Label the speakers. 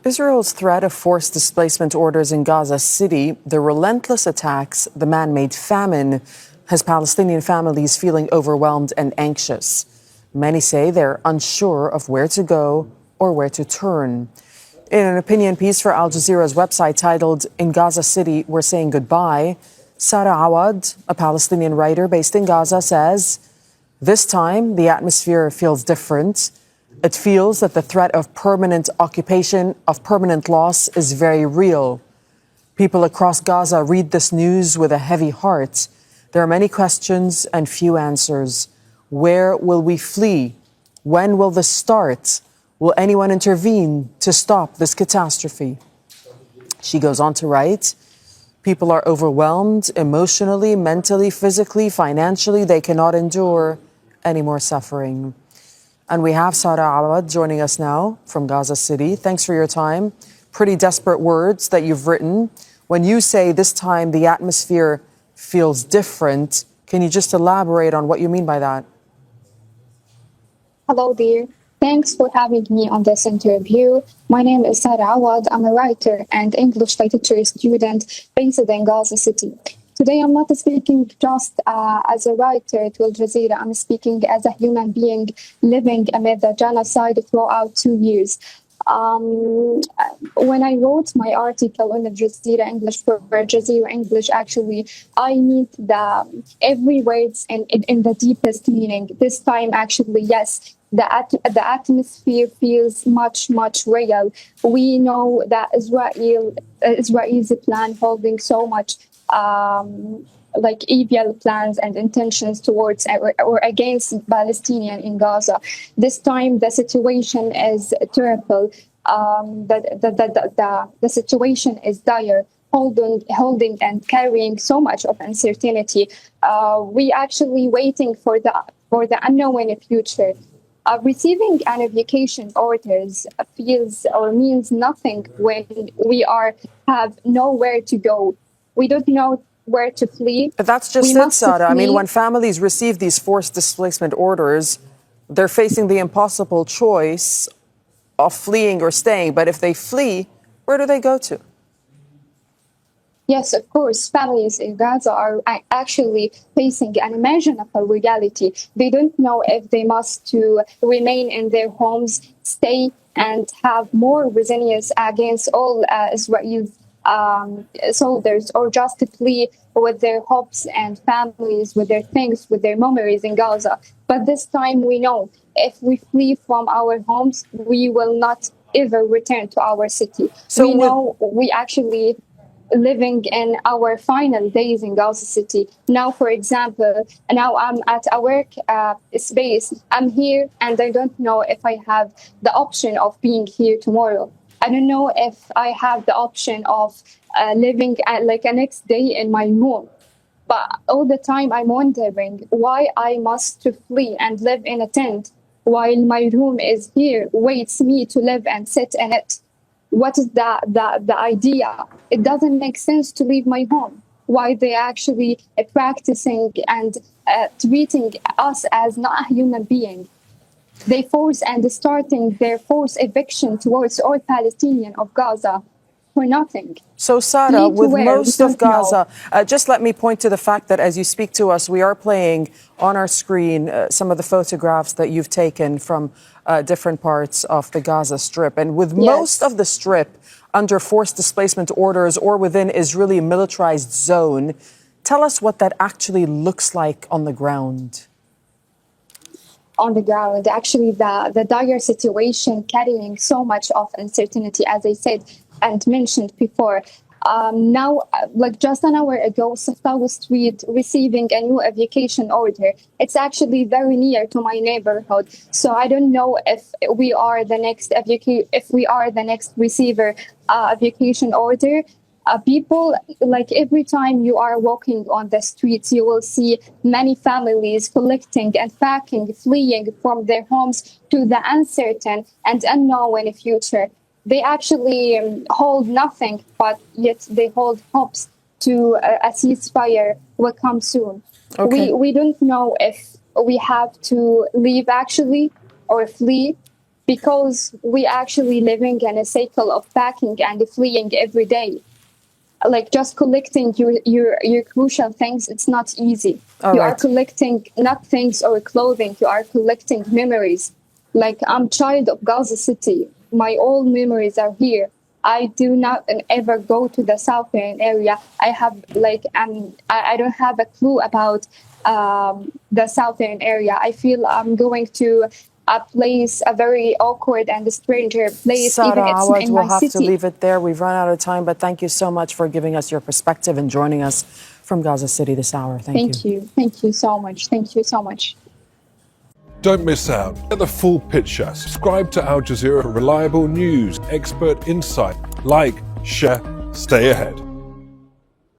Speaker 1: Israel's threat of forced displacement orders in Gaza City, the relentless attacks, the man-made famine, has Palestinian families feeling overwhelmed and anxious. Many say they're unsure of where to go or where to turn. In an opinion piece for Al Jazeera's website titled "In Gaza City, We're Saying Goodbye," Sara Awad, a Palestinian writer based in Gaza, says, "This time, the atmosphere feels different. It feels that the threat of permanent occupation, of permanent loss, is very real. People across Gaza read this news with a heavy heart. There are many questions and few answers. Where will we flee? When will this start? Will anyone intervene to stop this catastrophe?" She goes on to write, "People are overwhelmed emotionally, mentally, physically, financially. They cannot endure any more suffering." And we have Sara Awad joining us now from Gaza City. Thanks for your time. Pretty desperate words that you've written. When you say this time the atmosphere feels different, can you just elaborate on what you mean by that?
Speaker 2: Hello, dear. Thanks for having me on this interview. My name is Sara Awad. I'm a writer and English literature student based in Gaza City. Today, I'm not speaking just as a writer to Al Jazeera. I'm speaking as a human being living amid the genocide throughout 2 years. When I wrote my article on Al Jazeera English for Jazeera English, actually, I need every word in the deepest meaning. This time, actually, yes, the atmosphere feels much real. We know that Israel's plan holding so much like evil plans and intentions towards or against Palestinians in Gaza. This time the situation is terrible. The situation is dire, holding and carrying so much of uncertainty. We actually waiting for the unknown future. Receiving an evacuation orders feels or means nothing when we have nowhere to go. We don't know where to flee.
Speaker 1: But that's just it, Sara. I mean, when families receive these forced displacement orders, they're facing the impossible choice of fleeing or staying. But if they flee, where do they go to?
Speaker 2: Yes, of course, families in Gaza are actually facing an unimaginable reality. They don't know if they must to remain in their homes, stay, and have more resilience against all Israel's soldiers, or just to flee with their hopes and families, with their things, with their memories in Gaza. But this time we know if we flee from our homes, we will not ever return to our city. So we know we actually living in our final days in Gaza City. Now, for example, now I'm at a work space. I'm here and I don't know if I have the option of being here tomorrow. I don't know if I have the option of living like a next day in my home. But all the time I'm wondering why I must to flee and live in a tent while my room is here, waits me to live and sit in it. What is the idea? It doesn't make sense to leave my home. Why they actually practicing and treating us as not a human being? They force and starting their forced eviction towards all Palestinians of Gaza for nothing.
Speaker 1: So, Sara, with most of Gaza, just let me point to the fact that as you speak to us, we are playing on our screen some of the photographs that you've taken from different parts of the Gaza Strip. And with most of the Strip under forced displacement orders or within Israeli militarized zone, tell us what that actually looks like on the ground.
Speaker 2: On the ground, actually, the dire situation carrying so much of uncertainty, as I said and mentioned before. Now, like just an hour ago, Saftawa Street receiving a new evacuation order. It's actually very near to my neighborhood, so I don't know if we are the next receiver evacuation order. People, like every time you are walking on the streets, you will see many families collecting and packing, fleeing from their homes to the uncertain and unknown future. They actually hold nothing, but yet they hold hopes to a ceasefire will come soon. We don't know if we have to leave actually or flee, because we actually living in a cycle of packing and fleeing every day. Like just collecting your crucial things, it's not easy. You are collecting not things or clothing, you are collecting memories. Like I'm child of Gaza City. My old memories are here. I do not ever go to the southern area. I have like I don't have a clue about the southern area. I feel I'm going to a place, a very awkward and stranger place,
Speaker 1: Sara
Speaker 2: even it's
Speaker 1: Awad,
Speaker 2: in
Speaker 1: we'll
Speaker 2: my
Speaker 1: have to
Speaker 2: city.
Speaker 1: leave it there. We've run out of time, but thank you so much for giving us your perspective and joining us from Gaza City this hour. Thank you.
Speaker 2: Thank you so much. Thank you so much.
Speaker 3: Don't miss out. Get the full picture. Subscribe to Al Jazeera for reliable news, expert insight. Like, share, stay ahead.